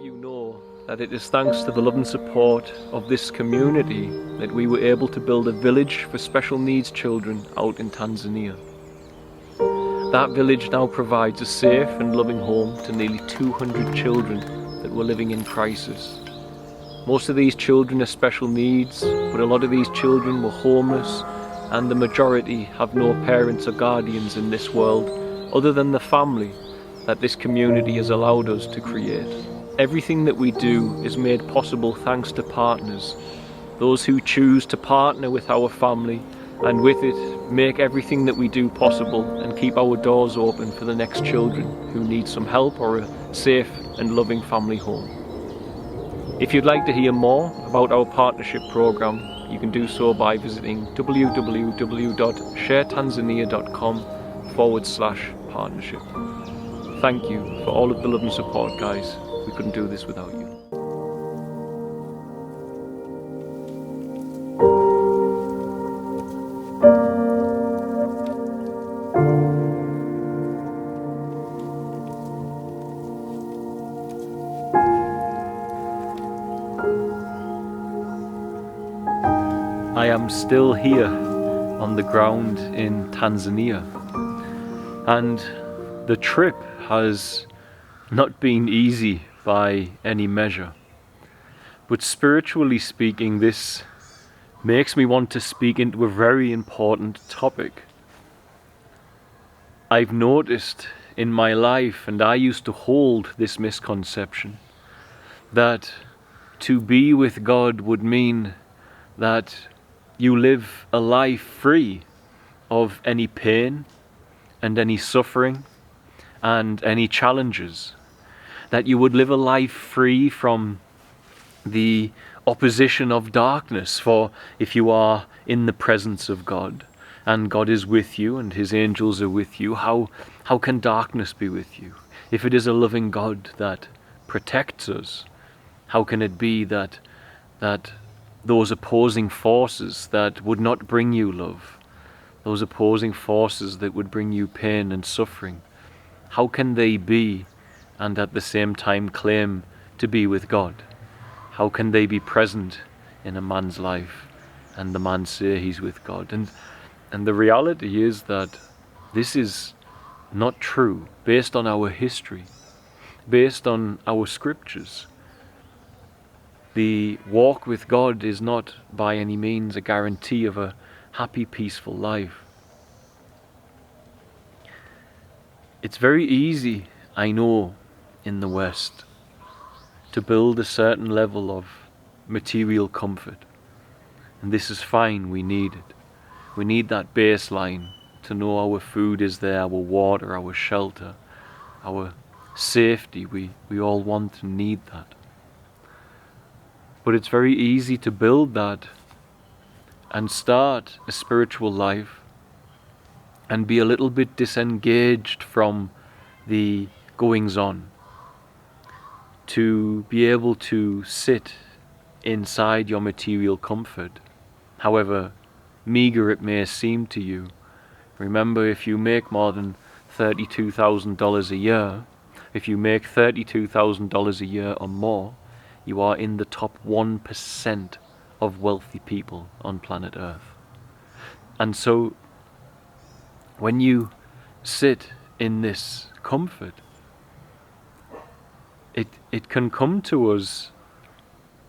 have you know that it is thanks to the love and support of this community that we were able to build a village for special needs children out in Tanzania. That village now provides a safe and loving home to nearly 200 children that were living in crisis. Most of these children are special needs, but a lot of these children were homeless, and the majority have no parents or guardians in this world other than the family that this community has allowed us to create. Everything that we do is made possible thanks to partners, those who choose to partner with our family and with it make everything that we do possible and keep our doors open for the next children who need some help or a safe and loving family home. If you'd like to hear more about our partnership program, you can do so by visiting www.sharetanzania.com/partnership. Thank you for all of the love and support, guys. We couldn't do this without you. I am still here on the ground in Tanzania, and the trip has not been easy by any measure. But spiritually speaking, this makes me want to speak into a very important topic. I've noticed in my life, and I used to hold this misconception, that to be with God would mean that you live a life free of any pain and any suffering and any challenges, that you would live a life free from the opposition of darkness. For if you are in the presence of God and God is with you and his angels are with you, how can darkness be with you? If it is a loving God that protects us, how can it be that those opposing forces that would not bring you love, those opposing forces that would bring you pain and suffering, how can they be and at the same time claim to be with God? How can they be present in a man's life and the man say he's with God? And the reality is that this is not true based on our history, based on our scriptures. The walk with God is not by any means a guarantee of a happy, peaceful life. It's very easy, I know, in the West to build a certain level of material comfort. And this is fine, we need it. We need that baseline to know our food is there, our water, our shelter, our safety. We all want and need that. But it's very easy to build that and start a spiritual life and be a little bit disengaged from the goings on, to be able to sit inside your material comfort, however meager it may seem to you. Remember, if you make more than $32,000 a year, if you make $32,000 a year or more, you are in the top 1% of wealthy people on planet Earth. And so, when you sit in this comfort, it can come to us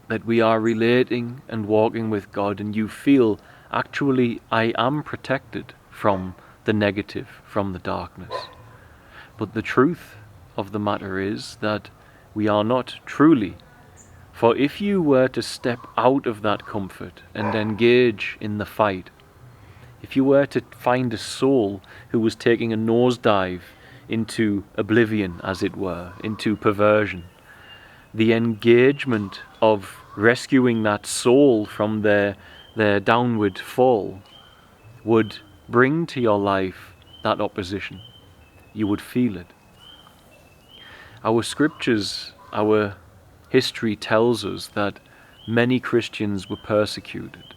that we are relating and walking with God, and you feel, actually, I am protected from the negative, from the darkness. But the truth of the matter is that we are not truly. For if you were to step out of that comfort and engage in the fight, if you were to find a soul who was taking a nosedive into oblivion, as it were, into perversion, the engagement of rescuing that soul from their downward fall would bring to your life that opposition. You would feel it. Our scriptures, our history tells us that many Christians were persecuted.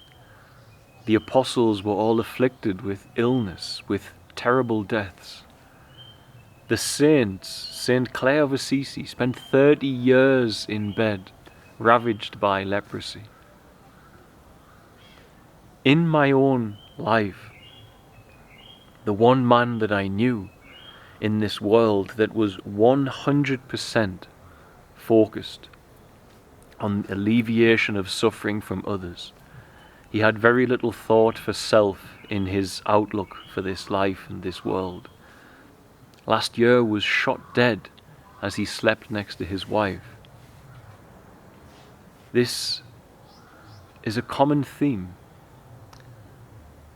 The apostles were all afflicted with illness, with terrible deaths. The saints, Saint Clare of Assisi, spent 30 years in bed, ravaged by leprosy. In my own life, the one man that I knew in this world that was 100% focused on alleviation of suffering from others. He had very little thought for self in his outlook for this life and this world. Last year was shot dead as he slept next to his wife. This is a common theme.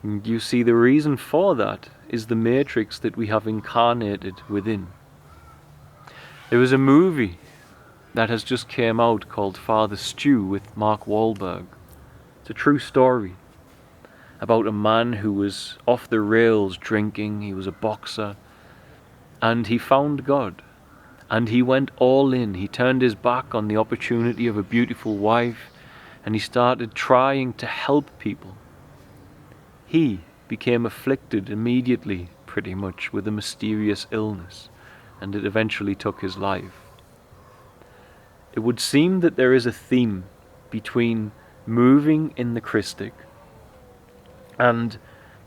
And you see, the reason for that is the matrix that we have incarnated within. There was a movie that has just came out called Father Stew with Mark Wahlberg. It's a true story about a man who was off the rails drinking. He was a boxer and he found God and he went all in. He turned his back on the opportunity of a beautiful wife and he started trying to help people. He became afflicted immediately, pretty much, with a mysterious illness, and it eventually took his life. It would seem that there is a theme between moving in the Christic and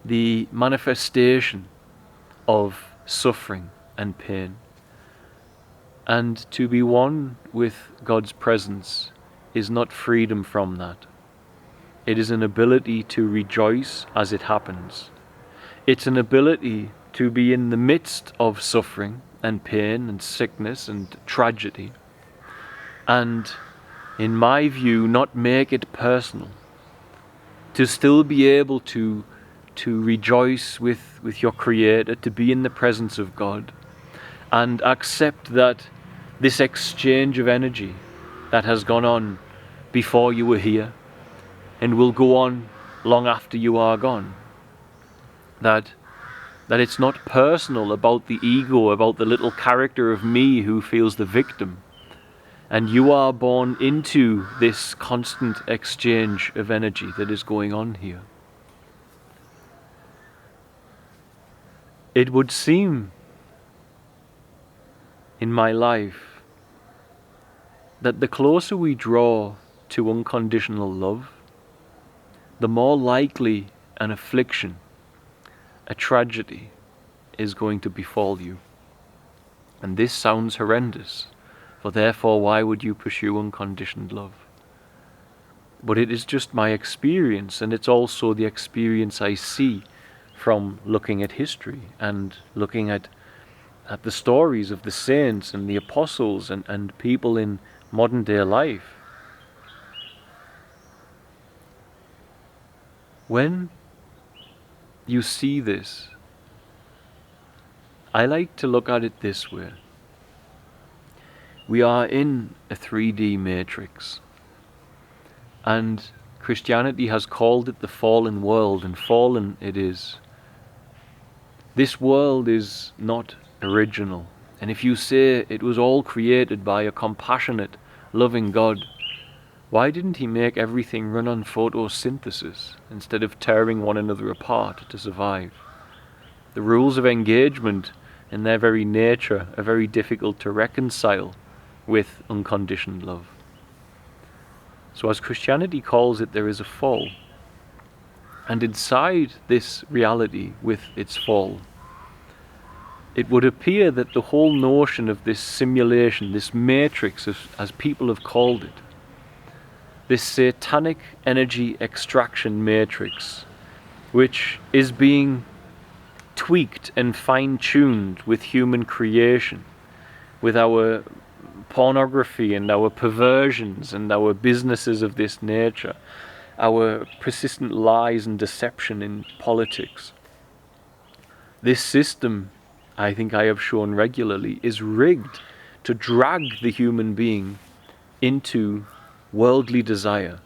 the manifestation of suffering and pain. And to be one with God's presence is not freedom from that. It is an ability to rejoice as it happens. It's an ability to be in the midst of suffering and pain and sickness and tragedy. And, in my view, not make it personal. To still be able to rejoice with your Creator, to be in the presence of God, and accept that this exchange of energy that has gone on before you were here, and will go on long after you are gone. That it's not personal about the ego, about the little character of me who feels the victim. And you are born into this constant exchange of energy that is going on here. It would seem in my life that the closer we draw to unconditional love, the more likely an affliction, a tragedy, is going to befall you. And this sounds horrendous, for therefore why would you pursue unconditioned love? But it is just my experience, and it's also the experience I see from looking at history and looking at the stories of the saints and the apostles and people in modern day life. When you see this, I like to look at it this way. We are in a 3D matrix, and Christianity has called it the fallen world, and fallen it is. This world is not original, and if you say it was all created by a compassionate, loving God, why didn't he make everything run on photosynthesis instead of tearing one another apart to survive? The rules of engagement in their very nature are very difficult to reconcile with unconditioned love. So as Christianity calls it, there is a fall. And inside this reality with its fall, it would appear that the whole notion of this simulation, this matrix, as people have called it, this satanic energy extraction matrix, which is being tweaked and fine-tuned with human creation, with our pornography and our perversions and our businesses of this nature, our persistent lies and deception in politics. This system, I think I have shown regularly, is rigged to drag the human being into worldly desire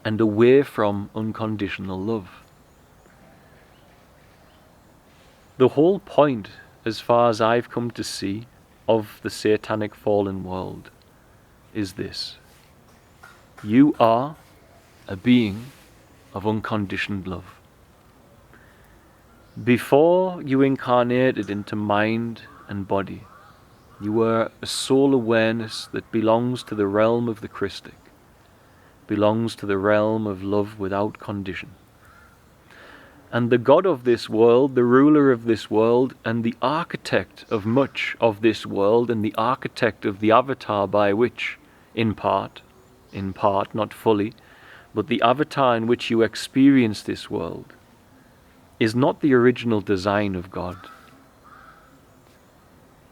and away from unconditional love. The whole point, as far as I've come to see, of the satanic fallen world is this: you are a being of unconditioned love. Before you incarnated into mind and body. You are a soul awareness that belongs to the realm of the Christic, belongs to the realm of love without condition. And the God of this world, the ruler of this world, and the architect of much of this world, and the architect of the avatar by which, in part, not fully, but the avatar in which you experience this world, is not the original design of God.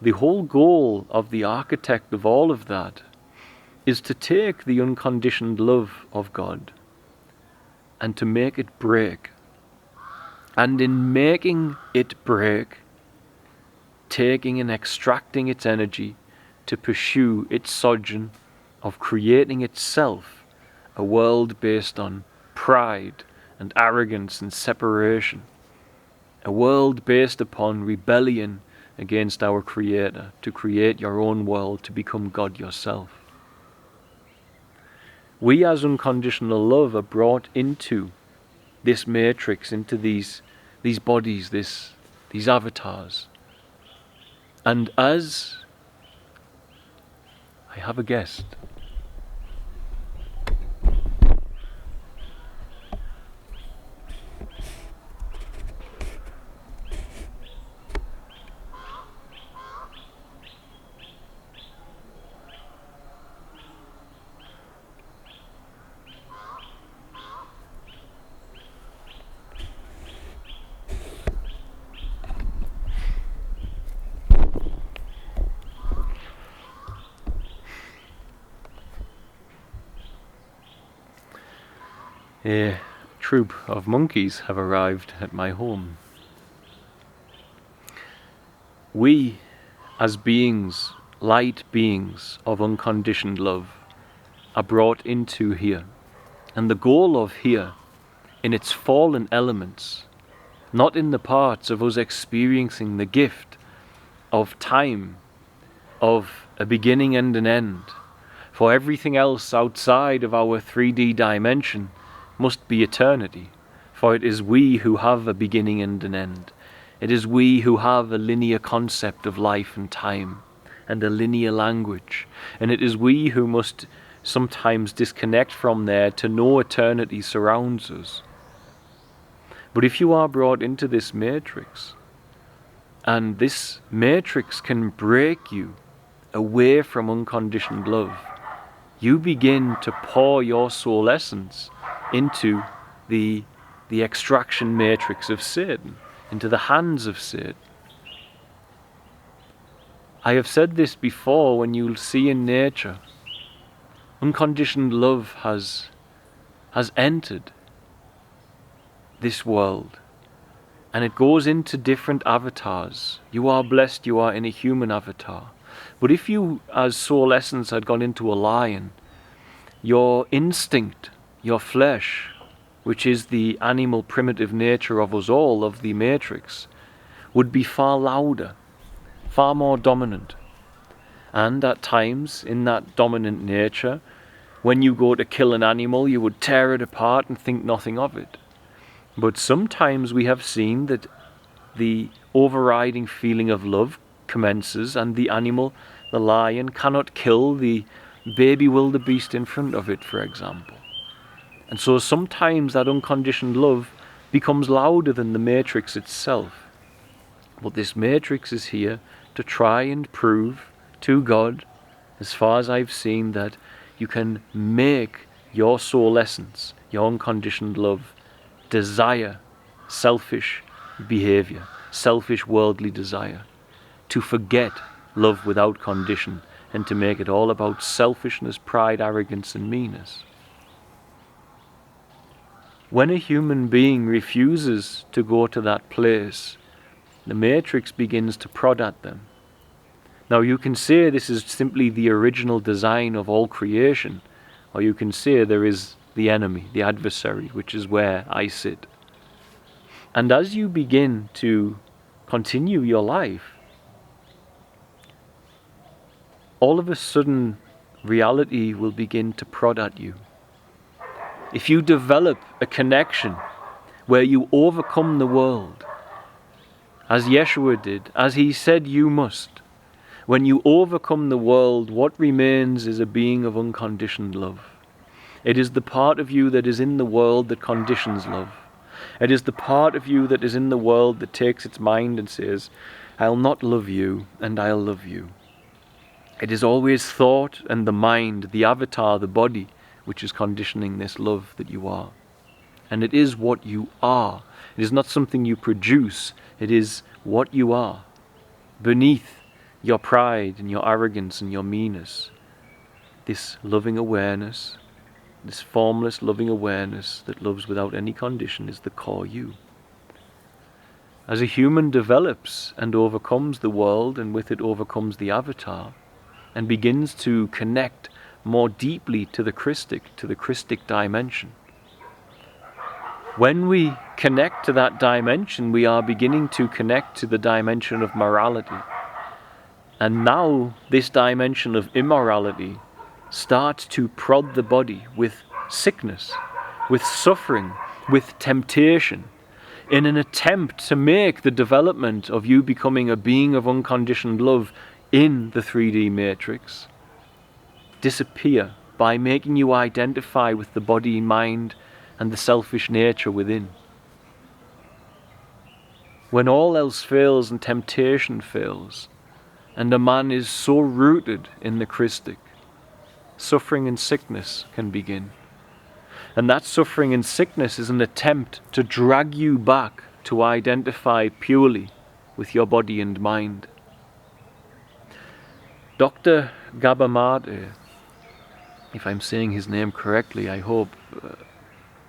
The whole goal of the architect of all of that is to take the unconditioned love of God and to make it break. And in making it break, taking and extracting its energy to pursue its sojourn of creating itself a world based on pride and arrogance and separation, a world based upon rebellion against our Creator, to create your own world, to become God yourself. We as unconditional love are brought into this matrix, into these bodies, these avatars. And as I have a guest, a troop of monkeys have arrived at my home. We, as beings, light beings of unconditioned love, are brought into here. And the goal of here, in its fallen elements, not in the parts of us experiencing the gift of time, of a beginning and an end, for everything else outside of our 3D dimension must be eternity, for it is we who have a beginning and an end. It is we who have a linear concept of life and time, and a linear language, and it is we who must sometimes disconnect from there to know eternity surrounds us. But if you are brought into this matrix, and this matrix can break you away from unconditioned love, you begin to pour your soul essence into the extraction matrix of Satan, into the hands of Satan. I have said this before, when you'll see in nature, unconditioned love has entered this world, and it goes into different avatars. You are blessed, you are in a human avatar. But if you, as soul essence, had gone into a lion, your instinct, your flesh, which is the animal primitive nature of us all, of the matrix, would be far louder, far more dominant. And at times, in that dominant nature, when you go to kill an animal, you would tear it apart and think nothing of it. But sometimes we have seen that the overriding feeling of love commences, and the animal, the lion, cannot kill the baby wildebeest in front of it, for example. And so sometimes that unconditioned love becomes louder than the matrix itself. But this matrix is here to try and prove to God, as far as I've seen, that you can make your soul essence, your unconditioned love, desire selfish behavior, selfish worldly desire, to forget love without condition, and to make it all about selfishness, pride, arrogance, and meanness. When a human being refuses to go to that place, the matrix begins to prod at them. Now you can say this is simply the original design of all creation, or you can say there is the enemy, the adversary, which is where I sit. And as you begin to continue your life, all of a sudden reality will begin to prod at you. If you develop a connection where you overcome the world as Yeshua did, as he said you must. When you overcome the world, what remains is a being of unconditioned love. It is the part of you that is in the world that conditions love. It is the part of you that is in the world that takes its mind and says, I'll not love you, and I'll love you. It is always thought and the mind, the avatar, the body, which is conditioning this love that you are. And it is what you are. It is not something you produce. It is what you are. Beneath your pride and your arrogance and your meanness, this loving awareness, this formless loving awareness that loves without any condition is the core you. As a human develops and overcomes the world, and with it overcomes the avatar, and begins to connect more deeply to the Christic dimension. When we connect to that dimension, we are beginning to connect to the dimension of morality. And now this dimension of immorality starts to prod the body with sickness, with suffering, with temptation, in an attempt to make the development of you becoming a being of unconditioned love in the 3D matrix disappear by making you identify with the body, mind, and the selfish nature within. When all else fails and temptation fails, and a man is so rooted in the Christic, suffering and sickness can begin. And that suffering and sickness is an attempt to drag you back to identify purely with your body and mind. Dr. Gabamade, if I'm saying his name correctly, I hope,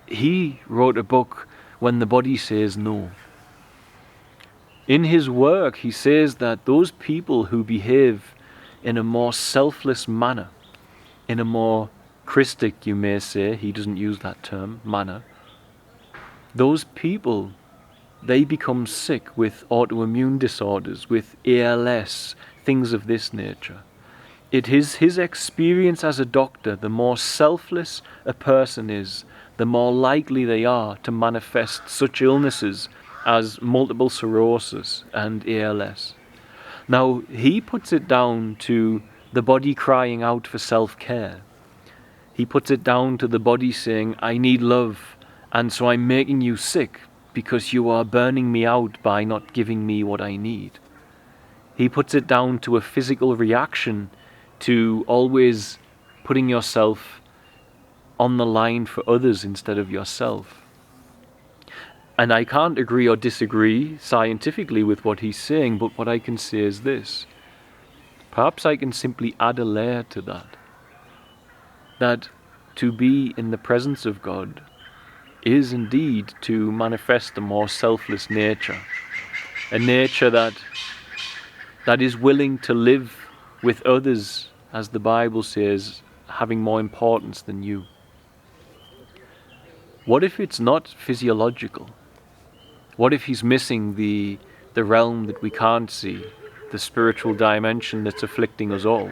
he wrote a book, When the Body Says No. In his work, he says that those people who behave in a more selfless manner, in a more Christic, you may say, he doesn't use that term, manner, those people, they become sick with autoimmune disorders, with ALS, things of this nature. It is his experience as a doctor, the more selfless a person is, the more likely they are to manifest such illnesses as multiple sclerosis and ALS. Now, he puts it down to the body crying out for self-care. He puts it down to the body saying, I need love, and so I'm making you sick because you are burning me out by not giving me what I need. He puts it down to a physical reaction to always putting yourself on the line for others instead of yourself. And I can't agree or disagree scientifically with what he's saying, but what I can say is this. Perhaps I can simply add a layer to that. That to be in the presence of God is indeed to manifest a more selfless nature. A nature that is willing to live with others, as the Bible says, having more importance than you. What if it's not physiological? What if he's missing the realm that we can't see, the spiritual dimension that's afflicting us all?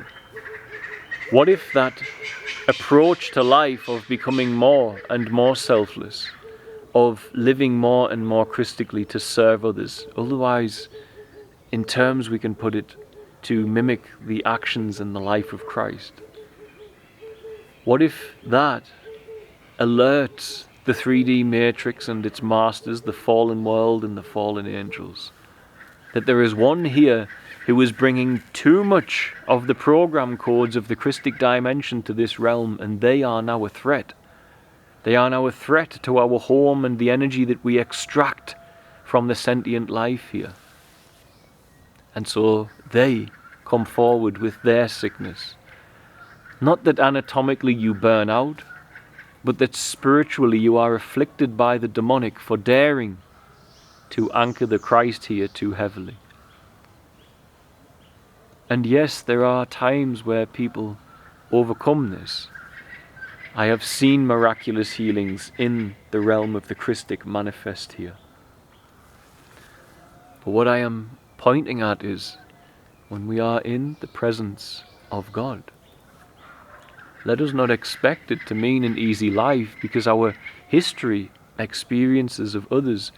What if that approach to life of becoming more and more selfless, of living more and more Christically to serve others, otherwise, in terms we can put it, to mimic the actions and the life of Christ? What if that alerts the 3D matrix and its masters, the fallen world and the fallen angels, that there is one here who is bringing too much of the program codes of the Christic dimension to this realm, and they are now a threat. They are now a threat to our home and the energy that we extract from the sentient life here. And so they come forward with their sickness. Not that anatomically you burn out, but that spiritually you are afflicted by the demonic for daring to anchor the Christ here too heavily. And yes, there are times where people overcome this. I have seen miraculous healings in the realm of the Christic manifest here. But what I am pointing at is, when we are in the presence of God, let us not expect it to mean an easy life, because our history, experiences of others,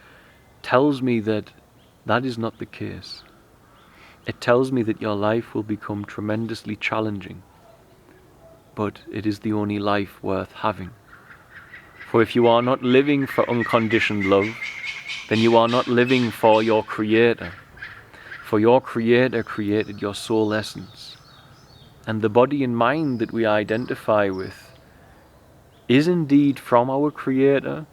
tells me that That is not the case. It tells me that your life will become tremendously challenging, but it is the only life worth having. For if you are not living for unconditioned love, then you are not living for your Creator. For your Creator created your soul essence. And the body and mind that we identify with is indeed from our Creator,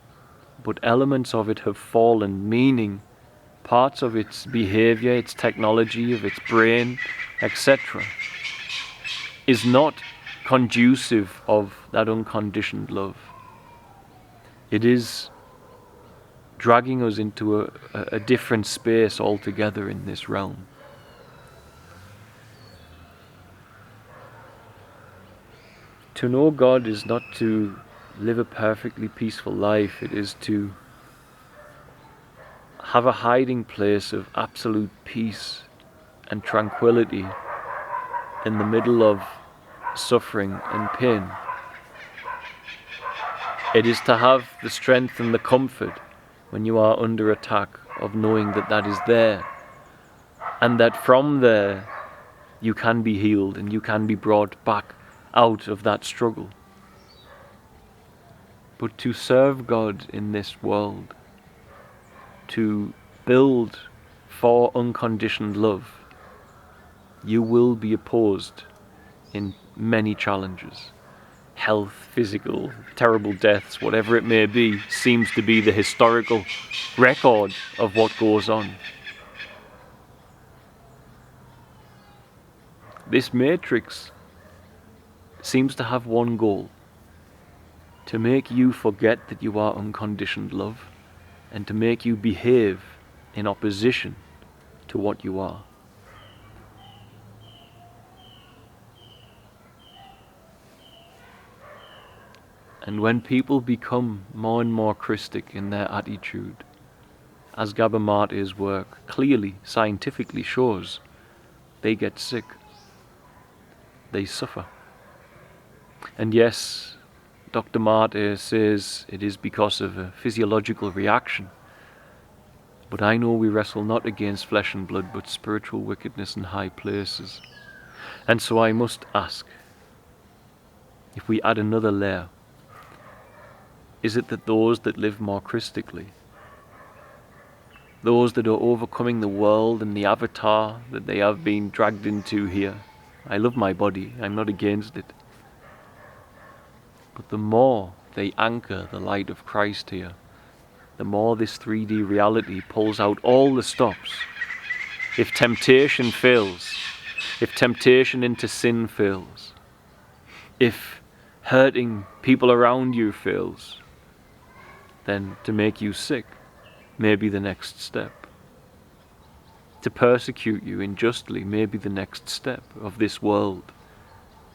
but elements of it have fallen, meaning parts of its behavior, its technology, of its brain, etc., is not conducive of that unconditioned love. It is dragging us into a different space altogether in this realm. To know God is not to live a perfectly peaceful life. It is to have a hiding place of absolute peace and tranquility in the middle of suffering and pain. It is to have the strength and the comfort when you are under attack of knowing that that is there, and that from there you can be healed and you can be brought back out of that struggle. But to serve God in this world, to build for unconditioned love, you will be opposed in many challenges. Health, physical, terrible deaths, whatever it may be, seems to be the historical record of what goes on. This matrix seems to have one goal: to make you forget that you are unconditioned love, and to make you behave in opposition to what you are. And when people become more and more Christic in their attitude, as Gabor Mate's work clearly, scientifically shows, they get sick. They suffer. And yes, Dr. Mate says it is because of a physiological reaction. But I know we wrestle not against flesh and blood, but spiritual wickedness in high places. And so I must ask, if we add another layer, is it that those that live more Christically, those that are overcoming the world and the avatar that they have been dragged into here, I love my body, I'm not against it, but the more they anchor the light of Christ here, the more this 3D reality pulls out all the stops. If temptation fails, if temptation into sin fails, if hurting people around you fails, then to make you sick may be the next step. To persecute you unjustly may be the next step of this world.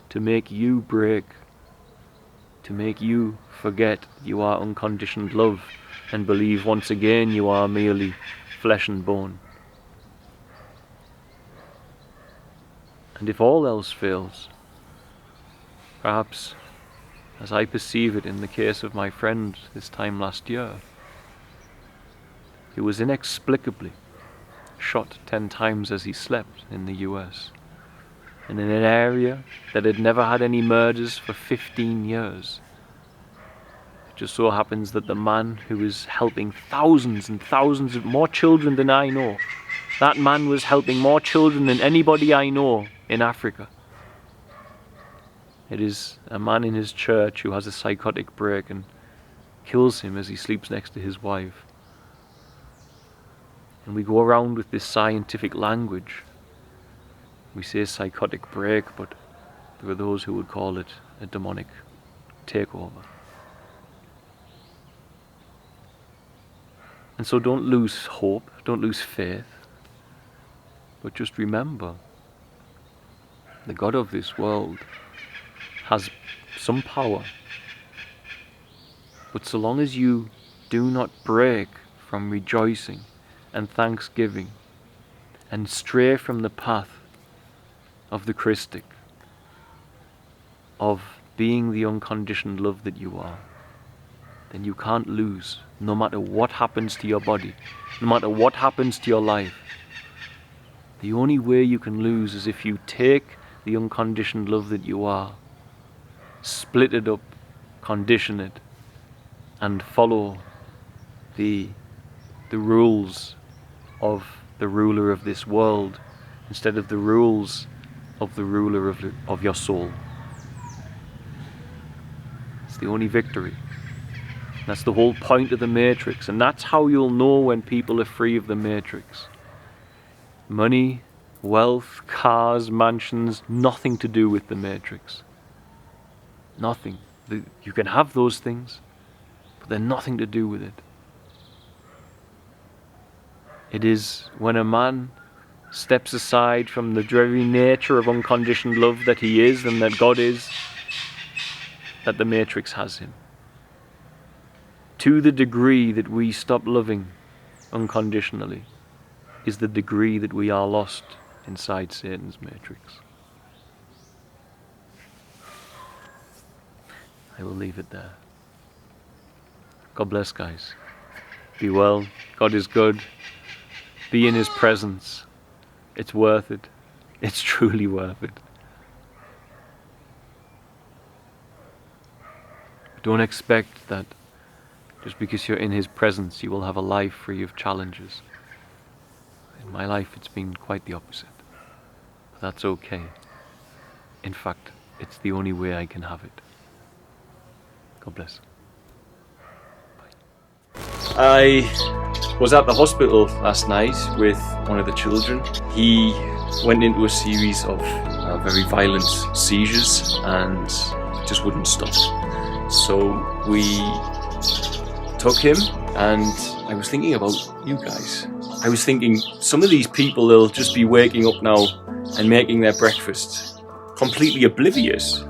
To make you break, to make you forget you are unconditioned love and believe once again you are merely flesh and bone. And if all else fails, perhaps, as I perceive it in the case of my friend this time last year, he was inexplicably shot 10 times as he slept in the US, and in an area that had never had any murders for 15 years. It just so happens that the man who was helping thousands and thousands of more children than I know, that man was helping more children than anybody I know in Africa. It is a man in his church who has a psychotic break and kills him as he sleeps next to his wife. And we go around with this scientific language. We say psychotic break, but there are those who would call it a demonic takeover. And so don't lose hope, don't lose faith, but just remember, the God of this world has some power. But so long as you do not break from rejoicing and thanksgiving and stray from the path of the Christic, of being the unconditioned love that you are, then you can't lose, no matter what happens to your body, no matter what happens to your life. The only way you can lose is if you take the unconditioned love that you are, split it up, condition it, and follow the rules of the ruler of this world instead of the rules of the ruler of your soul. It's the only victory. That's the whole point of the Matrix, and that's how you'll know when people are free of the Matrix. Money, wealth, cars, mansions, nothing to do with the Matrix. Nothing. You can have those things, but they're nothing to do with it. It is when a man steps aside from the very nature of unconditioned love that he is and that God is, that the Matrix has him. To the degree that we stop loving unconditionally is the degree that we are lost inside Satan's matrix. I will leave it there. God bless, guys. Be well. God is good. Be in His presence. It's worth it. It's truly worth it. Don't expect that just because you're in His presence you will have a life free of challenges. In my life it's been quite the opposite. But that's okay. In fact, it's the only way I can have it. God bless. Bye. I was at the hospital last night with one of the children. He went into a series of very violent seizures and just wouldn't stop. So we took him, and I was thinking about you guys. I was thinking, some of these people, they'll just be waking up now and making their breakfast completely oblivious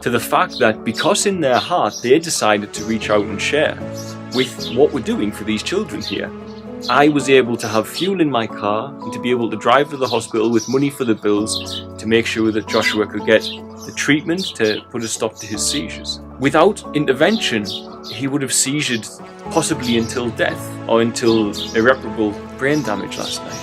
to the fact that because in their heart they decided to reach out and share with what we're doing for these children here. I was able to have fuel in my car and to be able to drive to the hospital with money for the bills to make sure that Joshua could get the treatment to put a stop to his seizures. Without intervention, he would have seizured possibly until death or until irreparable brain damage last night.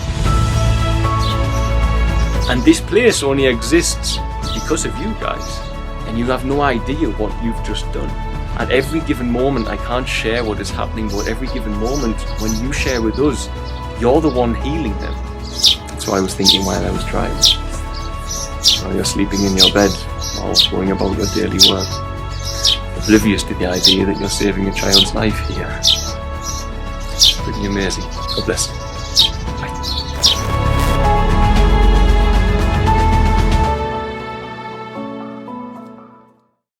And this place only exists because of you guys, and you have no idea what you've just done. At every given moment, I can't share what is happening, but every given moment, when you share with us, you're the one healing them. So I was thinking while I was driving, while you're sleeping in your bed, or going about your daily work, oblivious to the idea that you're saving a child's life here. It's pretty amazing. God bless.